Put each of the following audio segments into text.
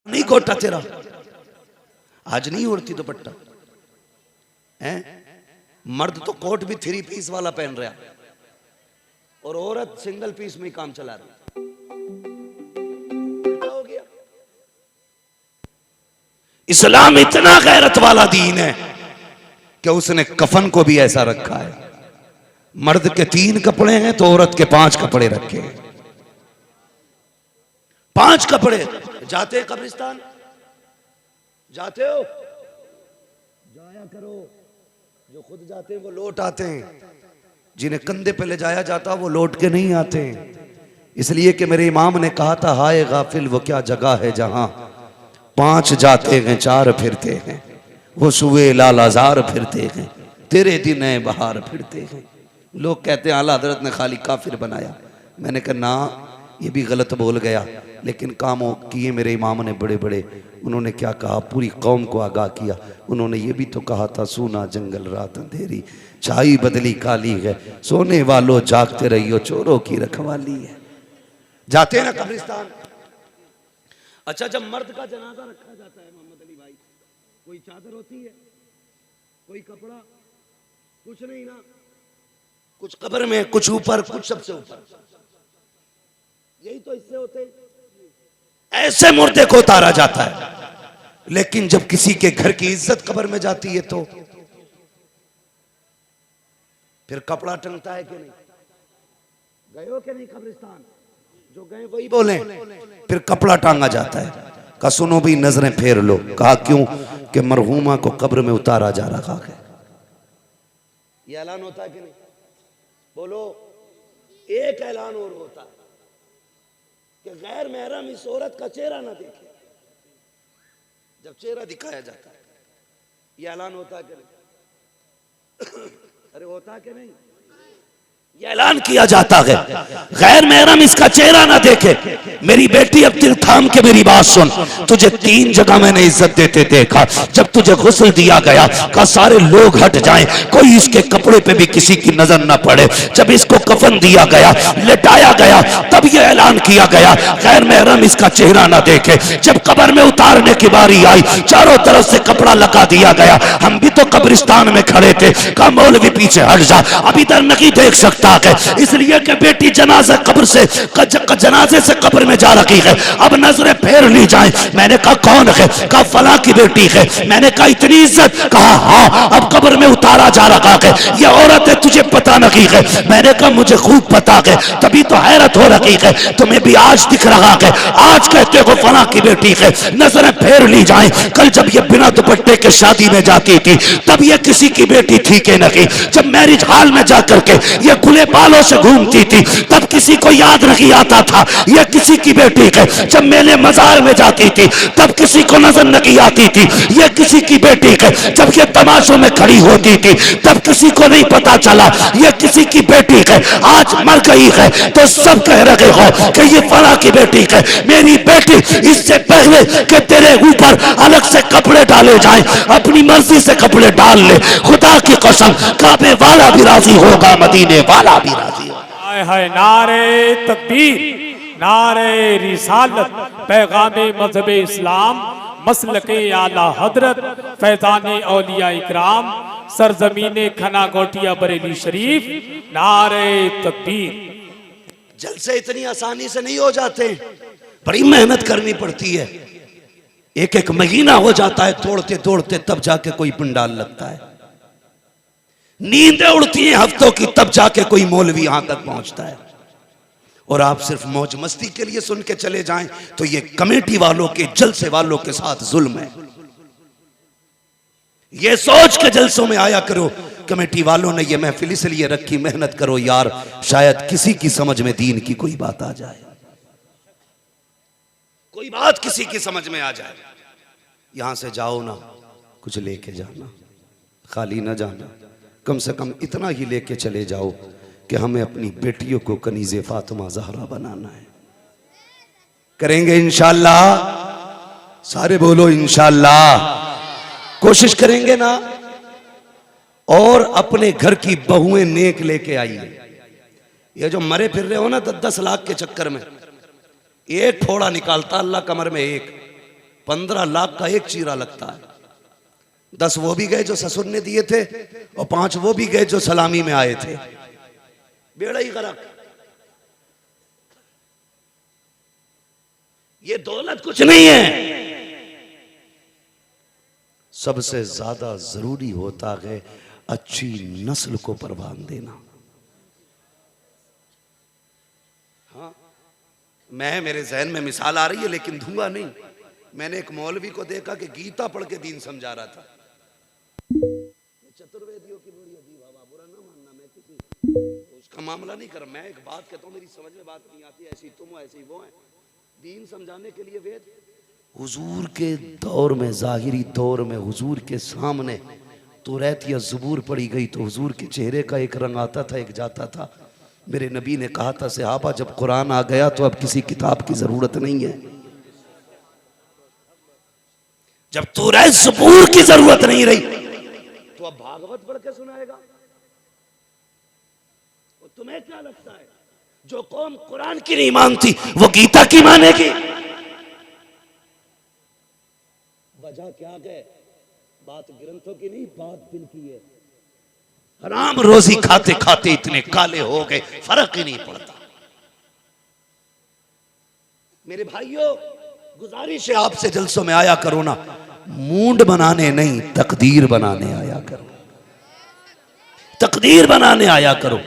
नहीं कोटा तेरा, आज नहीं उड़ती दुपट्टा है। मर्द तो कोट भी 3 पीस वाला पहन रहा और औरत सिंगल पीस में ही काम चला रही। क्या हो गया? इस्लाम इतना गैरत वाला दीन है कि उसने कफन को भी ऐसा रखा है। मर्द के 3 कपड़े हैं तो औरत के 5 कपड़े रखे हैं। 5 कपड़े। जाते हैं कब्रिस्तान, जाते हो, जाया करो। जो खुद जाते हैं वो लौट आते हैं, जिन्हें कंधे पे ले जाया जाता वो लौट के नहीं आते हैं। इसलिए कि मेरे इमाम ने कहा था, हाय गाफिल वो क्या जगह है जहां 5 जाते हैं 4 फिरते हैं, वो सुबह लाल आजार फिरते हैं, तेरे दिन है बहार फिरते हैं। लोग कहते हैं आला हजरत ने खाली काफिर बनाया। मैंने कहा ना, ये भी गलत बोल गया, लेकिन कामों किए मेरे इमाम ने बड़े बड़े। उन्होंने क्या कहा, पूरी कौम को आगाह किया। उन्होंने ये भी तो कहा था, सूना जंगल रात अंधेरी, छाई बदली काली है, सोने वालों जागते रहियो, चोरों की रखवाली है। जाते हैं ना कब्रिस्तान। अच्छा, जब मर्द का जनाजा रखा जाता है मोहम्मद अली भाई, कोई चादर होती है, कोई कपड़ा, कुछ नहीं ना। कुछ कब्र में, कुछ ऊपर, कुछ सबसे ऊपर। यही तो इससे होते हैं। ऐसे मुर्दे को उतारा जाता है। लेकिन जब किसी के घर की इज्जत कब्र में जाती है तो फिर कपड़ा टंगता है कि नहीं? गए हो कि नहीं कब्रिस्तान? जो गए वही बोले। फिर कपड़ा टांगा जाता है। कहा सुनो भी, नजरें फेर लो। कहा क्यों? कि मरहूमा को कब्र में उतारा जा रहा है। ये ऐलान होता है कि नहीं? बोलो। एक ऐलान और होता है कि गैर महरम इस औरत का चेहरा ना देखे। जब चेहरा दिखाया जाता है, ये ऐलान होता है कि नहीं? अरे होता है कि नहीं? ये ऐलान किया जाता है, गैर महरम इसका चेहरा ना देखे। मेरी बेटी अब दिल थाम के मेरी बात सुन। तुझे 3 जगह मैंने इज्जत देते देखा। जब तुझे गुस्ल दिया गया, कहा सारे लोग हट जाएं, कोई इसके कपड़े पे भी किसी की नजर ना पड़े। जब इसको कफन दिया गया, लेटाया गया, तब यह ऐलान किया गया, गैर महरम इसका चेहरा ना देखे। जब कब्र में उतारने की बारी आई, चारों तरफ से कपड़ा लगा दिया गया। हम भी तो कब्रिस्तान में खड़े थे। कहा मौलवी पीछे हट जा, अब इधर नहीं देख सकता है। इसलिए कि बेटी जनाजे कब्र से जनाजे से कब्र में जा रही है, अब नजरें फेर ली जाएं। मैंने कहा कौन है? कहा फला की बेटी है। मैंने कहा इतनी इज्जत? कहा हाँ, अब कब्र में उतारा जा रहा है। ये औरत है, तुझे पता नहीं है? मैंने कहा मुझे खूब पता है, तभी तो हैरत हो रही है। तुम्हें भी आज दिख रहा है, आज कहते हो फला की बेटी है, नजरें फेर ली जाएं। कल जब ये बिना दुपट्टे के शादी में जाती थी, तब ये किसी की बेटी थी कि नहीं? जब मैरिज हॉल में जाकर के ये खुले बालों से घूमती थी, तब किसी को याद नहीं आता था ये किसी की बेटी है। जब मेले मजार में जाती थी, तब किसी को नजर नहीं आती थी ये किसी की बेटी है। जब ये तमाशों में खड़ी होती थी, तब किसी को नहीं पता चला ये किसी की बेटी है। आज मर गई है तो सब कह रहे हो कि ये फला की बेटी है। मेरी बेटी, इससे पहले कि तेरे ऊपर अलग से कपड़े डाले जाएं, अपनी मर्जी से कपड़े डाल ले। खुदा की कसम, काबे वाला भी राजी होगा, मदीने वाला भी राजी होगा। हाय हाय, नारे तकबीर, नारे रिसालत, पैगामे मजहबे इस्लाम, मसलके आला हजरत, फैजाने औलिया इकराम, सरजमीने खना गोटिया बरेली शरीफ, नारे तकबीर। जलसे इतनी आसानी से नहीं हो जाते, बड़ी मेहनत करनी पड़ती है। एक एक महीना हो जाता है तोड़ते तोड़ते, तब जाके कोई पंडाल लगता है। नींदें उड़ती हैं हफ्तों की, तब जाके कोई मौलवी यहां तक पहुंचता है। और आप सिर्फ मौज मस्ती के लिए सुन के चले जाएं तो ये कमेटी वालों के, जलसे वालों के साथ जुल्म है। ये सोच के जलसों में आया करो, कमेटी वालों ने ये महफिल इसलिए रखी, मेहनत करो यार, शायद किसी की समझ में दीन की कोई बात आ जाए, कोई बात किसी की समझ में आ जाए। यहां से जाओ ना, कुछ लेके जाना, खाली ना जाना। कम से कम इतना ही लेके चले जाओ कि हमें अपनी बेटियों को कनीज़े फातिमा ज़हरा बनाना है। करेंगे इंशाअल्लाह? सारे बोलो इंशाअल्लाह। कोशिश करेंगे ना? और अपने घर की बहुएं नेक लेके आइए। ये जो मरे फिर रहे हो ना 10-10 लाख के चक्कर में, एक फोड़ा निकालता अल्लाह कमर में एक, 15 लाख का एक चीरा लगता है। 10 वो भी गए जो ससुर ने दिए थे और 5 वो भी गए जो सलामी में आए थे। बेड़ा ही गरक। ये दौलत कुछ नहीं है। सबसे ज्यादा जरूरी होता है अच्छी नस्ल को परवान देना। हाँ, मेरे जहन में मिसाल आ रही है लेकिन दूंगा नहीं। मैंने एक मौलवी को देखा कि गीता पढ़ के दीन समझा रहा था। चतुर्वेदियों की बुरा ना मानना, मैं किसी उसका मामला नहीं कर। मैं एक बात कहता हूँ, मेरी समझ में बात नहीं आती, ऐसी तुम हो ऐसी वो है। दीन समझाने के लिए वेद। हुजूर के दौर में, जाहिरी दौर में हुजूर के सामने तौरात या ज़बूर पढ़ी गई तो हुजूर के चेहरे का एक रंग आता था, एक जाता था। मेरे नबी ने कहा था, सहाबा जब कुरान आ गया तो अब किसी किताब की जरूरत नहीं है। जब तौरात ज़बूर की जरूरत नहीं रही तो अब भागवत पढ़ के सुनाएगा। और तुम्हें क्या लगता है जो कौम कुरान की नहीं मानती वो गीता की मानेगी? वजह क्या है? बात ग्रंथों की नहीं, बात दिल की है। हराम रोजी खाते खाते इतने काले हो गए, फर्क ही नहीं पड़ता। मेरे भाइयों, गुजारिश है आपसे, जलसों में आया करो ना, मूंड बनाने नहीं तकदीर बनाने आया करो। तकदीर बनाने आया करो।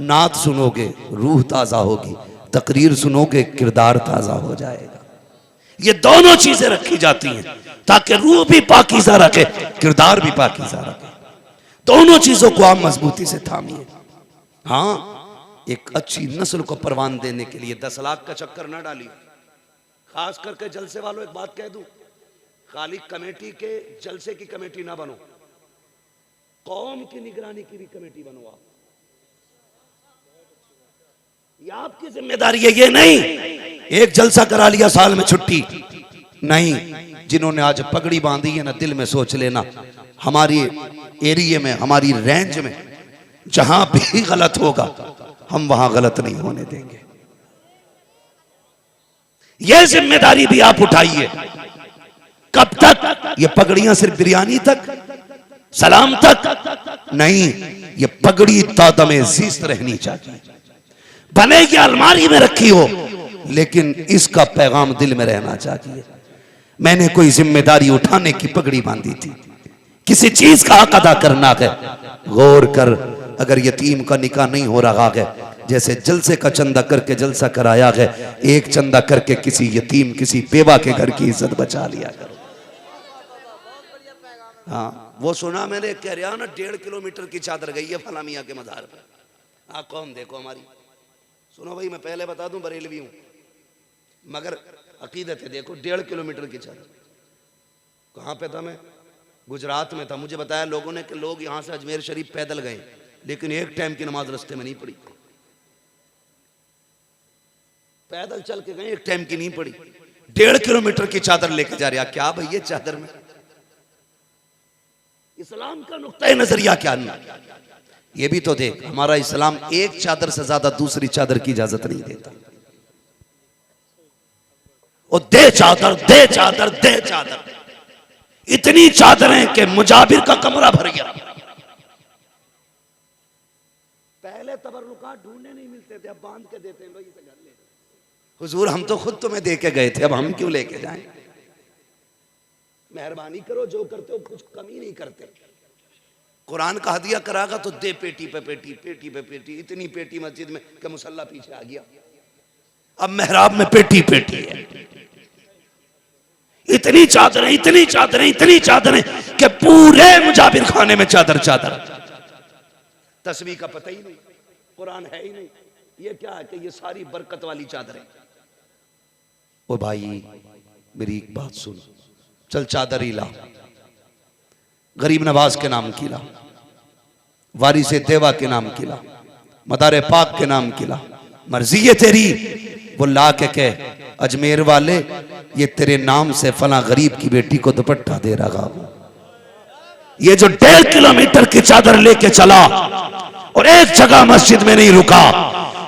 नात सुनोगे रूह ताजा होगी, तकरीर सुनोगे किरदार ताजा हो जाएगा। ये दोनों चीजें रखी जाती हैं ताकि रूह भी पाकीज़ा रखे, किरदार भी पाकीज़ा रखे। दोनों चीजों को आप मजबूती से थामिए। हाँ, एक अच्छी नस्ल को परवान देने के लिए 10 लाख का चक्कर ना डालिए। खास करके जलसे वालों, एक बात कह दूं, खाली कमेटी के जलसे की कमेटी ना बनो, कौम की निगरानी की भी कमेटी बनो। आप, ये आपकी जिम्मेदारी है। ये नहीं एक जलसा करा लिया साल में छुट्टी नहीं। जिन्होंने आज पगड़ी बांधी है ना, दिल में सोच लेना, हमारी एरिया में, हमारी रेंज में जहां भी गलत होगा हम वहां गलत नहीं होने देंगे। यह जिम्मेदारी भी आप उठाइए। कब तक? ये पगड़ियां सिर्फ बिरयानी तक, सलाम तक नहीं, ये पगड़ी तादमे ज़ीस्त रहनी चाहिए। भले की अलमारी में रखी हो लेकिन इसका पैगाम दिल में रहना चाहिए। मैंने कोई जिम्मेदारी उठाने की पगड़ी बांधी थी, किसी चीज का हक अदा करना है। गौर कर, अगर यतीम का निकाह नहीं हो रहा है, जैसे जलसे का चंदा करके जलसा कराया है, एक चंदा करके किसी यतीम, किसी बेवा के घर की इज्जत बचा लिया करो। हाँ, वो सुना मैंने, कह रहा ना 1.5 किलोमीटर की चादर गई है फला मियां के मजार पर। हाँ, कौन देखो हमारी। सुनो भाई, मैं पहले बता दूं बरेलवी हूं, मगर अकीदत है। देखो 1.5 किलोमीटर की चादर। कहाँ पे था मैं? गुजरात में था। मुझे बताया लोगों ने कि लोग यहां से अजमेर शरीफ पैदल गए लेकिन एक टाइम की नमाज रास्ते में नहीं पड़ी। पैदल चल के गए, एक टाइम की नहीं पड़ी। 1.5 किलोमीटर की चादर लेके जा रहा। क्या भैया चादर में इस्लाम का नुक्ता नजरिया क्या नहीं? ये भी तो देख, हमारा इस्लाम एक चादर से ज्यादा दूसरी चादर की इजाजत नहीं देता। और दे चादर, दे चादर, दे चादर, इतनी चादरें कि मुजाबिर का कमरा भर गया। पहले तबर्रुकात ढूंढने नहीं मिलते थे, अब बांध के देते हैं। हुजूर हम तो खुद तुम्हें दे के गए थे, अब हम क्यों लेके जाएं? मेहरबानी करो, जो करते हो कुछ कमी नहीं करते। कुरान का हदिया करागा तो दे पेटी पे पेटी, पेटी पे पेटी। इतनी पेटी मस्जिद में कि मुसल्ला पीछे आ गया। अब मेहराब में पेटी पेटी है। इतनी चादरें, इतनी चादरें, इतनी चादरें कि पूरे मुजाबिर खाने में चादर चादर। तस्बीह का पता ही नहीं, कुरान है ही नहीं। ये क्या है कि ये सारी बरकत वाली चादरें। ओ भाई मेरी एक बात सुन, चल चादर ही ला, गरीब नवाज के नाम की ला, वारिसे देवा के नाम की ला, मदारे पाक के नाम की ला। मर्जी है तेरी। वो ला के कह, अजमेर वाले ये तेरे नाम से फला गरीब की बेटी को दुपट्टा दे रहा हूं। ये जो 1.5 किलोमीटर की चादर लेके चला और एक जगह मस्जिद में नहीं रुका,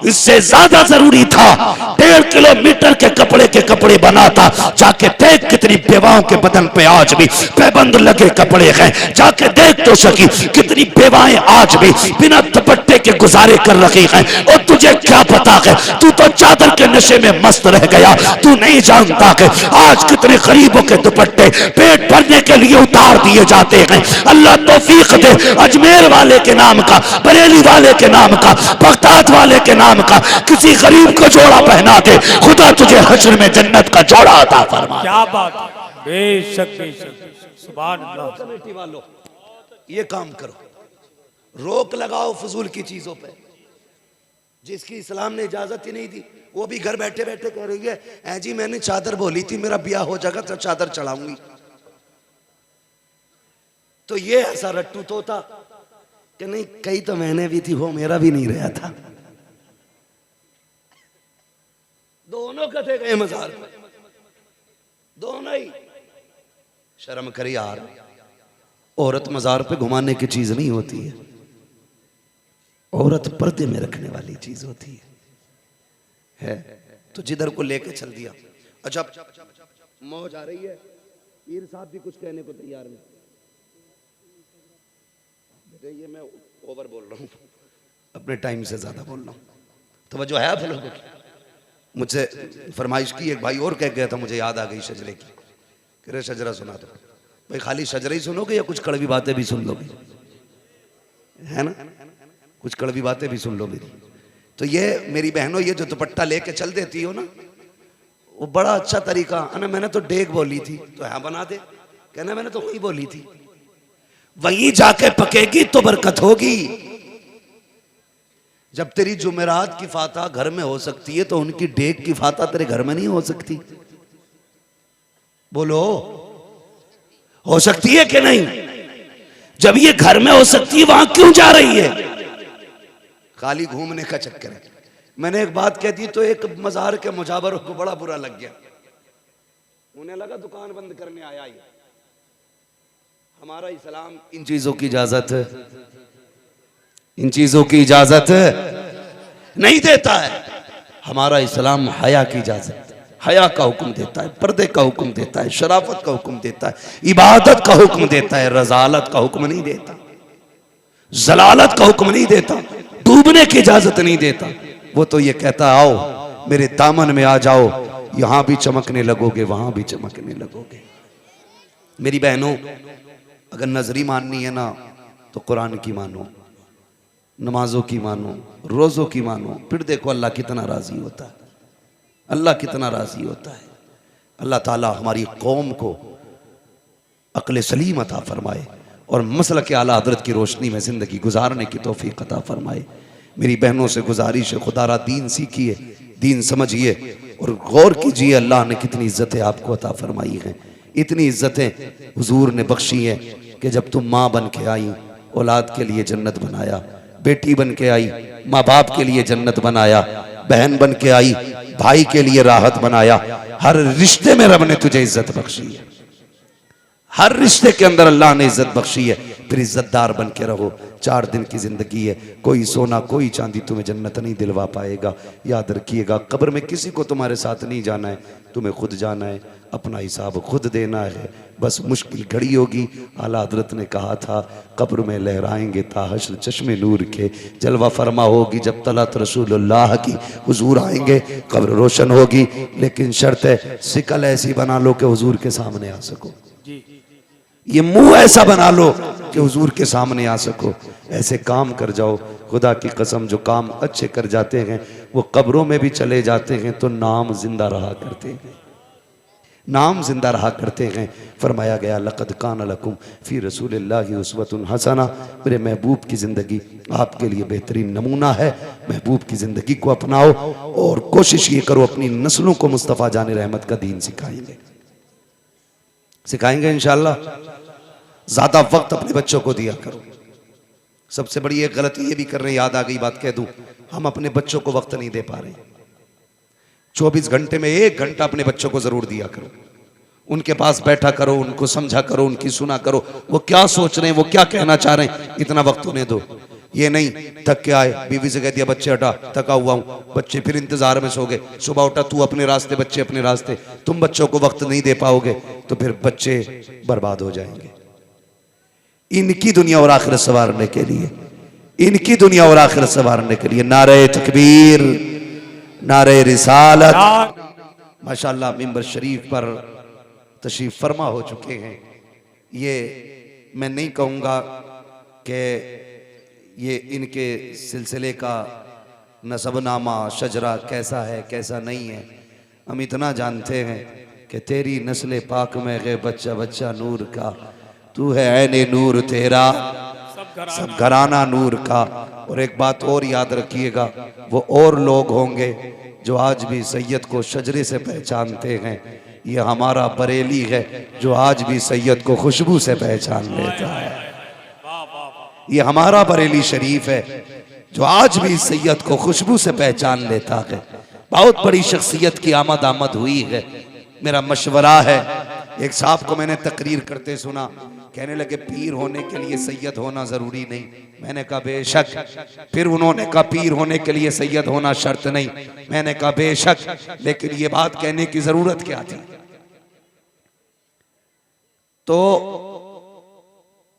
इससे ज्यादा जरूरी था 1.5 किलोमीटर के कपड़े बनाता। जाके देख कितनी बेवाओं के बदन पे आज भी पैबंद लगे कपड़े हैं। जाके देख तो सकी कितनी बेवाएं आज भी बिना दुपट्टे के गुजारे कर रही हैं। और तुझे क्या पता है, तू तो चादर के नशे में मस्त रह गया। तू नहीं जानता कि आज कितने गरीबों के दुपट्टे पेट भरने के लिए उतार दिए जाते हैं। अल्लाह तौफीक दे, अजमेर वाले के नाम का, बरेली वाले के नाम का, बगदाद वाले के नाम का किसी गरीब को जोड़ा पहना दे। खुदा तुझे हश्र में जन्नत का जोड़ा अता फरमा। क्या बात, बेशक बेशक, सुभान अल्लाह। कमेटी वालों ये काम करो, रोक लगाओ फजूल की चीजों पे। जिसकी इस्लाम ने इजाजत ही नहीं दी वो भी घर बैठे बैठे कह रही है ऐ जी मैंने चादर बोली थी मेरा ब्याह हो जाएगा तो चादर चढ़ाऊंगी। तो ये ऐसा रट्टू तोता कि नहीं कही तो मैंने भी थी, वो मेरा भी नहीं रहा था। दोनों कथे गए मजार पे, दोनों ही। शर्म करी यार, औरत मजार पे घुमाने की चीज नहीं होती है, औरत पर्दे में रखने वाली चीज होती है। तो जिधर को लेके चल दिया। अच्छा मौज आ रही है, पीर साहब भी कुछ कहने को तैयार नहीं। बेटे ये मैं ओवर बोल रहा हूँ, अपने टाइम से ज्यादा बोल रहा हूँ। तो वजह है आप लोगों की। मुझसे फरमाइश की, एक भाई और कह गया था, मुझे याद आ गई शजरे की। कह रहे शजरा सुना दो। भाई खाली शजरा ही सुनोगे या कुछ कड़वी बातें भी सुन लोगे? है ना, कुछ कड़वी बातें भी सुन लो मेरी। तो ये मेरी बहनों, ये जो दुपट्टा लेके चल देती हो ना, वो बड़ा अच्छा तरीका। अना मैंने तो डेग बोली थी, तो हाँ बना दे। कहना मैंने तो वही बोली थी, वहीं जाके पकेगी तो बरकत होगी। जब तेरी जुमेरात की फाता घर में हो सकती है तो उनकी डेग की फाता तेरे घर में नहीं हो सकती? बोलो, हो सकती है कि नहीं? जब ये घर में हो सकती है वहां क्यों जा रही है? खाली घूमने का चक्कर है। मैंने एक बात कह दी तो एक मजार के मुजावरों को बड़ा बुरा लग गया। उन्हें लगा दुकान बंद करने आया ही। हमारा इस्लाम इन चीजों की इजाजत, इन चीजों की इजाजत नहीं देता है। हमारा इस्लाम हया की इजाजत, हया का हुक्म देता है, पर्दे का हुक्म देता है, शराफत का हुक्म देता है, इबादत का हुक्म देता है, रजालत का हुक्म नहीं देता, जलालत का हुक्म नहीं देता, डूबने की इजाजत नहीं देता। वो तो ये कहता आओ मेरे दामन में आ जाओ, यहां भी चमकने लगोगे वहां भी चमकने लगोगे। मेरी बहनों, अगर नजरी माननी है ना तो कुरान की मानो, नमाजों की मानो, रोजों की मानो, फिर देखो अल्लाह कितना राजी होता है, अल्लाह कितना राजी होता है। अल्लाह ताला हमारी कौम को अक्ल सलीम अता फरमाए और मसलक के आला हज़रत की रोशनी में ज़िंदगी गुजारने की तौफीक अता फरमाए। मेरी बहनों से गुजारिश है, खुदारा दीन सीखिए, दीन समझिए और गौर कीजिए अल्लाह ने कितनी इज्जतें आपको अता फरमाई हैं। इतनी इज्जतें हुजूर ने बख्शी है कि जब तुम माँ बन के आई औलाद के लिए जन्नत बनाया, बेटी बन के आई माँ बाप के लिए जन्नत बनाया, बहन बन के आई भाई के लिए राहत बनाया। हर रिश्ते में रब ने तुझे इज्जत बख्शी है, हर रिश्ते के अंदर अल्लाह ने इज्जत बख्शी है। फिर इज्जतदार बन के रहो। 4 दिन की जिंदगी है, कोई सोना कोई चांदी तुम्हें जन्नत नहीं दिलवा पाएगा। याद रखिएगा, कब्र में किसी को तुम्हारे साथ नहीं जाना है, तुम्हें खुद जाना है, अपना हिसाब खुद देना है। बस मुश्किल घड़ी होगी। आला हज़रत ने कहा था कब्र में लहराएंगे ताहश्र चश्मे नूर के, जलवा फरमा होगी जब तलत रसूलुल्लाह की हुजूर आएंगे, कब्र रोशन होगी। लेकिन शर्त है शिकल ऐसी बना लो कि हुजूर के सामने आ सको, ये मुंह ऐसा बना लो कि हुजूर के सामने आ सको। ऐसे काम कर जाओ, खुदा की कसम जो काम अच्छे कर जाते हैं वो कब्रों में भी चले जाते हैं तो नाम जिंदा रहा करते हैं, नाम जिंदा रहा करते हैं। फरमाया गया लक़द कान लकुम फ़ी रसूलिल्लाहि उस्वतुन हसना, मेरे महबूब की ज़िंदगी आपके लिए बेहतरीन नमूना है। महबूब की ज़िंदगी को अपनाओ और कोशिश ये करो अपनी नस्लों को मुस्तफ़ा जान रहमत का दीन सिखाएंगे, सिखाएंगे इंशाअल्लाह। ज्यादा वक्त अपने बच्चों को दिया करो। सबसे बड़ी एक गलती ये भी कर रहे हैं, याद आ गई बात कह दूं, हम अपने बच्चों को वक्त नहीं दे पा रहे। 24 घंटे में 1 घंटा अपने बच्चों को जरूर दिया करो, उनके पास बैठा करो, उनको समझा करो, उनकी सुना करो, वो क्या सोच रहे हैं, वो क्या कहना चाह रहे हैं, इतना वक्त उन्हें दो। ये नहीं थक के आए, बीवी से कह दिया बच्चे हटा, थका हुआ हूं, बच्चे फिर इंतजार में सो गए, सुबह उठा तू अपने रास्ते बच्चे अपने रास्ते, तुम बच्चों को वक्त नहीं दे पाओगे तो फिर बच्चे बर्बाद हो जाएंगे। इनकी दुनिया और आखिरत संवारने के लिए, इनकी दुनिया और आखिरत संवारने के लिए नारे तकबीर, नारे रिसालत। माशाअल्लाह मिंबर शरीफ पर तशरीफ फरमा हो चुके हैं। ये मैं नहीं कहूँगा कि ये इनके सिलसिले का नसबनामा शजरा कैसा है कैसा नहीं है, हम इतना जानते हैं कि तेरी नस्ल पाक में गए बच्चा बच्चा नूर का, तू है ऐने नूर तेरा सब घराना नूर का। और एक बात और याद रखिएगा, वो और लोग होंगे जो आज भी सैयद को शजरे से पहचानते हैं, ये हमारा बरेली है जो आज भी सैयद को खुशबू से पहचान लेता है। ये हमारा बरेली शरीफ है जो आज भी सैयद को खुशबू से पहचान लेता है। बहुत बड़ी शख्सियत की आमद हुई है। मेरा मशवरा है, एक साहब को मैंने तकरीर करते सुना, कहने लगे पीर होने के लिए सैयद होना जरूरी नहीं। मैंने कहा बेशक। फिर उन्होंने कहा पीर होने के लिए सैयद होना शर्त नहीं। मैंने कहा बेशक, लेकिन ये बात कहने की जरूरत क्या थी? तो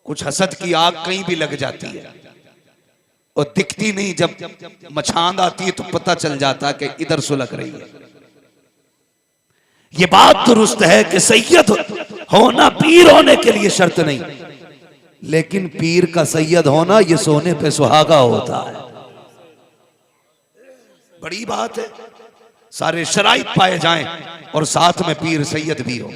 कुछ हसद की आग कहीं भी लग जाती है और दिखती नहीं, जब मछांद आती है तो पता चल जाता कि इधर सुलग रही है। ये बात दुरुस्त है कि सैयद होना पीर होने के लिए शर्त नहीं, लेकिन पीर का सैयद होना ये सोने पे सुहागा होता है। बड़ी बात है, सारे शराइत पाए जाएं और साथ में पीर सैयद भी हो।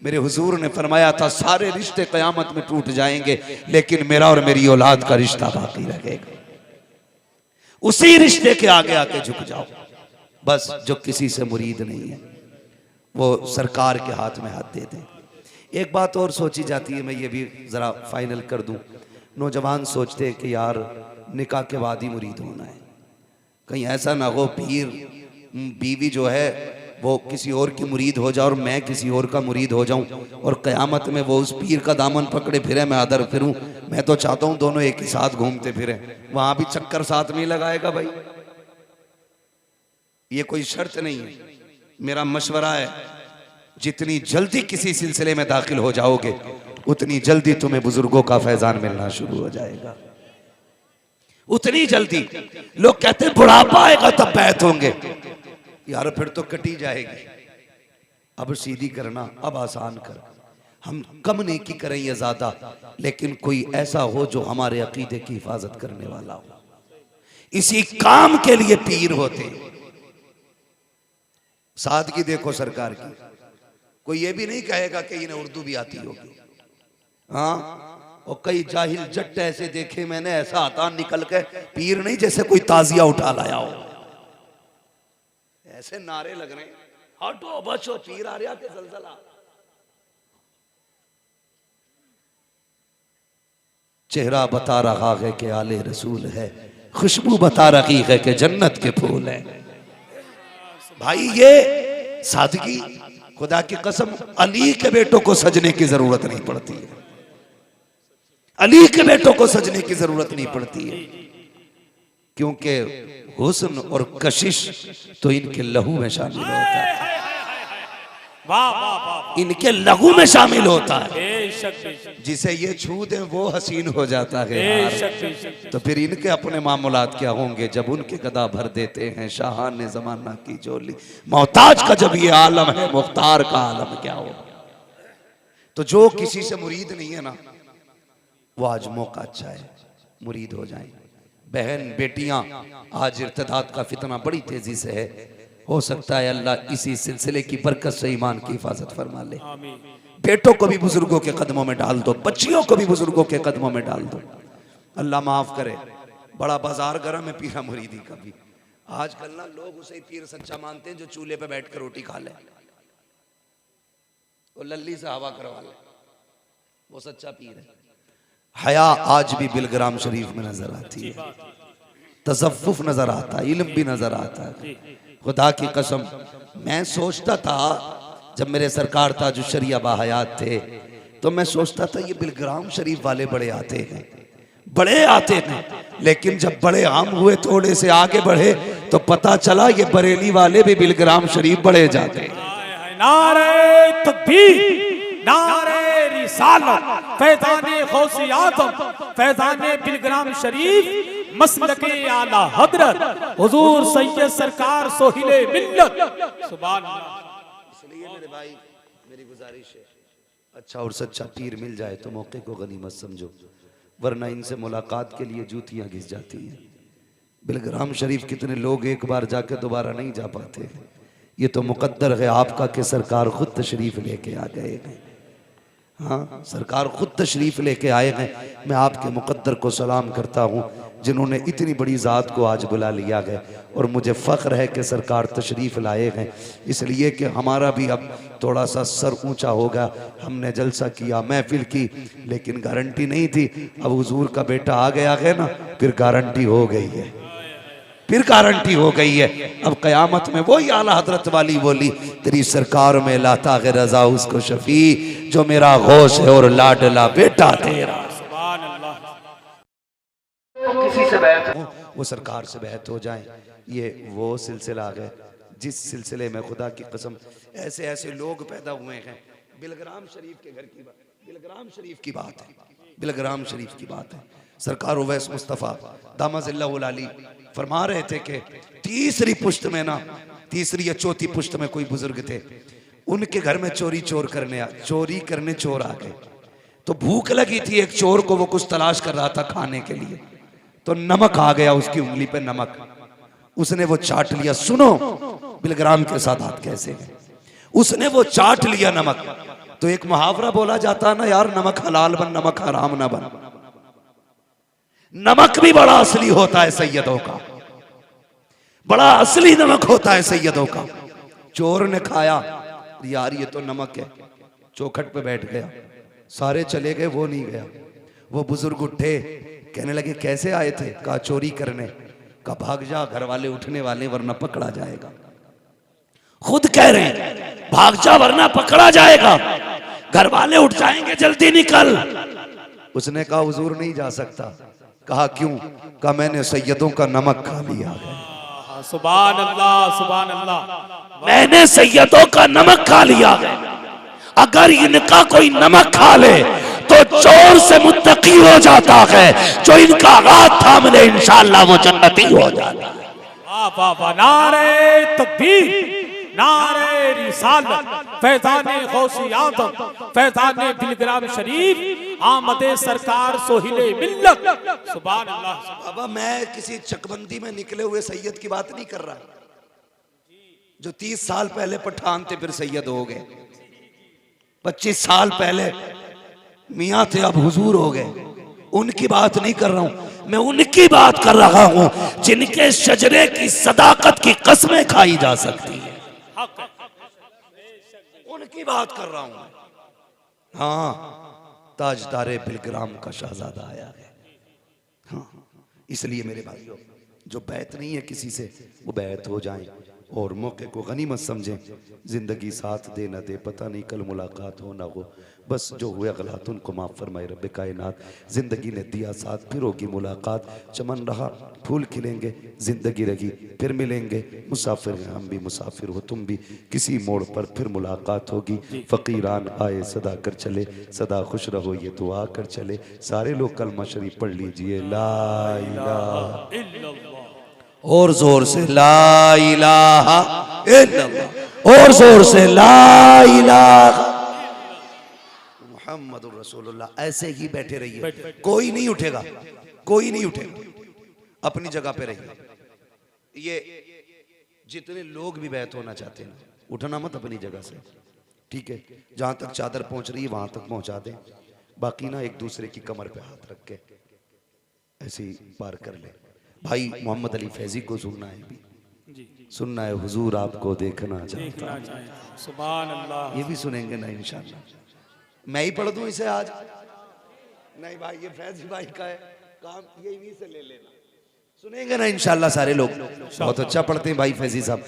मेरे हुजूर ने फरमाया था सारे रिश्ते कयामत में टूट जाएंगे, लेकिन मेरा और मेरी औलाद का रिश्ता बाकी रहेगा। उसी रिश्ते के आगे आके झुक जाओ बस। जो किसी से मुरीद नहीं है वो सरकार के हाथ में हाथ दे दे। एक बात और सोची जाती है, मैं ये भी जरा फाइनल कर दूं। नौजवान सोचते हैं कि यार निकाह के बाद ही मुरीद होना है, कहीं ऐसा ना हो पीर बीवी जो है वो किसी और की मुरीद हो जाए और मैं किसी और का मुरीद हो जाऊं और क़यामत में वो उस पीर का दामन पकड़े फिरे, मैं अदर फिरूं। मैं तो चाहता हूं दोनों एक ही साथ घूमते फिरे, वहां भी चक्कर साथ में लगाएगा भाई। ये कोई शर्त नहीं है। मेरा मशवरा है, जितनी जल्दी किसी सिलसिले में दाखिल हो जाओगे उतनी जल्दी तुम्हें बुजुर्गों का फैजान मिलना शुरू हो जाएगा। उतनी जल्दी। लोग कहते हैं बुढ़ापा आएगा तब बैत होंगे, यार फिर तो कटी जाएगी। अब सीधी करना, अब आसान कर। हम कम नेकी करें या ज्यादा, लेकिन कोई ऐसा हो जो हमारे अकीदे की हिफाजत करने वाला हो। इसी काम के लिए पीर होते। सादगी देखो सरकार की। कोई ये भी नहीं कहेगा कि इन्हें उर्दू भी आती होगी। हाँ, और कई जाहिल जट्ट ऐसे देखे मैंने, ऐसा आता निकल के पीर नहीं जैसे कोई ताजिया उठा लाया हो, ऐसे नारे लग रहे हैं हटो बचो पीर आ रहा के जलजला। चेहरा बता रहा है कि आले रसूल है, खुशबू बता रही है कि जन्नत के फूल है। भाई ये सादगी, खुदा की कसम अली के बेटों को सजने की जरूरत नहीं पड़ती है। अली के बेटों को सजने की जरूरत नहीं पड़ती है, क्योंकि हुस्न और कशिश तो इनके लहू में शामिल होता है। वाह वाह वाह, इनके लहू में शामिल होता है। बेशक बेशक जिसे ये छू दे वो हसीन हो जाता है। बेशक बेशक। तो फिर इनके अपने मामूलात क्या होंगे जब उनके गदा भर देते हैं शाहान ने जमाना की झोली। मोहताज का जब ये आलम है, मुख्तार का आलम क्या होगा। तो जो किसी से मुरीद नहीं है ना, वो आज मौका अच्छा है मुरीद हो जाए। बहन बेटियां, आज इर्तिदाद का फितना बड़ी तेजी से है। हो सकता है अल्लाह इसी सिलसिले की बरकत से ईमान की हिफाजत फरमा ले। बेटों को भी बुजुर्गों के कदमों में डाल दो, बच्चियों को भी बुजुर्गों के कदमों में डाल दो। अल्लाह माफ करे। बड़ा बाजार गर्म है पीरा मुरीदी का भी। आजकल ना लोग उसे पीर सच्चा मानते हैं जो चूल्हे पे बैठ कर रोटी खा ले, वो लल्ली से हवा करवा ले, वो सच्चा पीर है। हया आज भी बिलग्राम शरीफ में नजर आती है, तसव्वुफ नजर आता है, इल्म भी नजर आता है। खुदा की कसम मैं सोचता था जब मेरे सरकार ताजुश्शरिया बाहयात थे, तो मैं सोचता था ये बिलग्राम शरीफ वाले बड़े आते हैं। बड़े आते थे, लेकिन जब बड़े आम हुए, थोड़े से आगे बढ़े तो पता चला ये बरेली वाले भी बिलग्राम शरीफ बड़े जाते हैं। नारे तकबीर, नारे रिसालत, फैज़ाने गौसे आज़म, फैज़ाने बिलग्राम शरीफ, मसलके आला हज़रत हुजूर सैयद सरकार सोहिले मिल्लत। सुभान अल्लाह। इसलिए मेरे भाई, मेरी गुजारिश है, अच्छा और सच्चा पीर मिल जाए तो मौके को गनीमत समझो, वरना इनसे मुलाकात के लिए जूतियां घिस जाती हैं। बिलग्राम शरीफ कितने लोग एक बार जाके दोबारा नहीं जा पाते। ये तो मुकद्दर है आपका कि सरकार खुद तशरीफ लेके आ गए हैं। हाँ, सरकार खुद तशरीफ लेके आए हैं। मैं आपके मुकद्दर को सलाम करता हूँ जिन्होंने इतनी बड़ी ज़ात को आज बुला लिया है, और मुझे फ़ख्र है कि सरकार तशरीफ़ लाए हैं, इसलिए कि हमारा भी अब थोड़ा सा सर ऊंचा होगा। हमने जलसा किया, महफिल की, लेकिन गारंटी नहीं थी। अब हुजूर का बेटा आ गया है ना, फिर गारंटी हो गई है, फिर गारंटी हो गई है। अब कयामत में वही आला हजरत वाली बोली, तेरी सरकार में लाता है रजा उसको शफी, जो मेरा गौस है और लाडला बेटा तेरा। सुभान अल्लाह। किसी से बैत हो, वो सरकार से बैत हो जाए। ये वो सिलसिला है जिस सिलसिले में खुदा की कसम ऐसे ऐसे लोग पैदा हुए हैं। बिलग्राम शरीफ के घर की बात, बिलग्राम शरीफ की बात है, बिलग्राम शरीफ की बात है। सरकार उवैस मुस्तफ़ा दामजिल्लाहुल आली फरमा रहे थे कि तीसरी पुश्त में ना, तीसरी या चौथी पुश्त में कोई बुजुर्ग थे, उनके घर में चोरी करने चोर आ गए। तो भूख लगी थी एक चोर को, वो कुछ तलाश कर रहा था खाने के लिए, तो नमक आ गया उसकी उंगली पे, नमक, उसने वो चाट लिया। सुनो बिलग्राम के सादात कैसे हैं, उसने वो चाट लिया नमक। तो एक मुहावरा बोला जाता है ना यार, नमक हलाल बन नमक हराम ना बन। नमक भी बड़ा असली होता है सैयदों का, बड़ा असली नमक होता है सैयदों का। चोर ने खाया, यार ये तो नमक है, चौखट पे बैठ गया, सारे चले गए, वो नहीं गया। वो बुजुर्ग उठे, कहने लगे कैसे आए थे, कहा चोरी करने। कहा भाग जा, घर वाले उठने वाले वरना पकड़ा जाएगा। खुद कह रहे हैं भाग जा वरना पकड़ा जाएगा, घर वाले उठ जाएंगे, जल्दी निकल। उसने कहा हुजूर नहीं जा सकता। कहा क्यों? कहा मैंने सैयदों का नमक खा लिया है। सुभान अल्लाह, सुभान अल्लाह। मैंने सैयदों का नमक खा लिया है, अगर इनका कोई नमक खा ले तो चोर से मुत्तकी हो जाता है, जो इनका हाथ थाम ले इंशाअल्लाह वो जन्नती हो जाता है। वाह वाह, नारे तकबीर, नारे रिसालत, फैज़ाने गौसे आज़म, फैज़ाने बिलग्राम शरीफ, आमदे सरकार सोहिले मिल्लत। सुभान अल्लाह। बाबा मैं किसी चकबंदी में निकले हुए सैयद की बात नहीं कर रहा, जो 30 साल पहले पठान थे फिर सैयद हो गए, 25 साल पहले मियाँ थे अब हुजूर हो गए, उनकी बात नहीं कर रहा हूं। मैं उनकी बात कर रहा हूं जिनके शजरे की सदाकत की कसमें खाई जा सकती है, उनकी बात कर रहा हूं। हाँ, ताजदारे बिलग्राम का शहजादा आया है। हाँ, इसलिए मेरे भाइयों, जो बैत नहीं है किसी से, वो बैत हो जाए और मौके को गनीमत समझें। जिंदगी साथ दे न दे, पता नहीं कल मुलाकात हो ना हो, बस जो हुए गलत उनको माफ़ फरमाए रब्बे कायनात। जिंदगी ने दिया साथ, फिर होगी मुलाकात। चमन रहा फूल खिलेंगे, जिंदगी रही फिर मिलेंगे। मुसाफिर हैं हम भी, मुसाफिर हो तुम भी, किसी मोड़ पर फिर मुलाकात होगी। फ़कीरान आए सदा कर चले, सदा खुश रहो ये दुआ कर चले। सारे लोग कलमा शरीफ पढ़ लीजिए, ला इलाहा इल्लल्लाह। और जोर से ला इलाहा इल्लल्लाह, और जोर से ला इलाहा मुहम्मदुर रसूलुल्लाह। ऐसे ही बैठे रहिए, कोई नहीं उठेगा, कोई नहीं उठेगा, अपनी जगह पे रहिए। ये जितने लोग भी बैत होना चाहते हैं, उठना मत अपनी जगह से, ठीक है? जहां तक चादर पहुंच रही है वहां तक पहुंचा दें, बाकी ना एक दूसरे की कमर पे हाथ रख के ऐसे ही पार कर ले। भाई मोहम्मद अली फैजी को सुनना है, भी सुनना है, हुजूर आपको देखना चाहता है, सुभान अल्लाह। ये भी सुनेंगे ना इंशाल्लाह। मैं ही पढ़ दूं इसे आज? नहीं भाई, ये फैजी भाई का है काम, ये इन्हीं से ले लेना। सुनेंगे ना इंशाल्लाह सारे लोग। बहुत अच्छा पढ़ते हैं भाई फैजी साहब,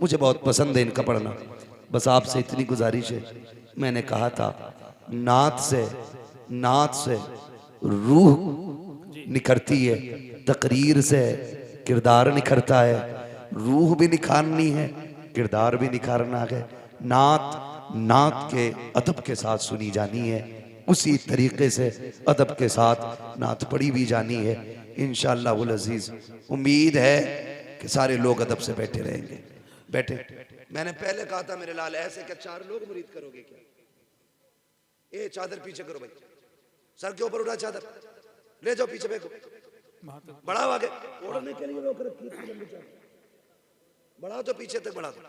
मुझे बहुत पसंद है इनका पढ़ना। बस आपसे इतनी गुजारिश है, मैंने कहा था नात से रूह निखरती है, तकरीर से किरदार निखरता है, रूह भी निखारनी है, किरदार भी निखारना है। नात के अदब के साथ सुनी जानी है, उसी तरीके से अदब के साथ नात पढ़ी भी जानी है। इंशाअल्लाह वुल अजीज उम्मीद है कि सारे लोग अदब से बैठे रहेंगे। बैठे। मैंने पहले कहा था मेरे लाल, ऐसे क्या 4 लोग मुरीद करोगे क्या? ए चादर पीछे करो भाई, सर के ऊपर उठा चादर, ले जाओ पीछे फेंको, बढ़ाओ आगे, ओढ़ने के लिए रोक रखी है, बढ़ाओ तो पीछे तक बढ़ा दो।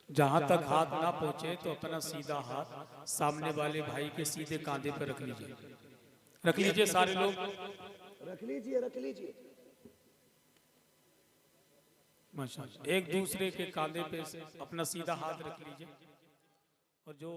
जहां तक हाथ ना पहुंचे तो अपना सीधा हाथ सामने वाले भाई के सीधे कांधे पर रख लीजिए, रख लीजिए, सारे लोग रख लीजिए, रख लीजिए। माशाअल्लाह, एक दूसरे के कांधे पे से अपना सीधा हाथ रख लीजिए और जो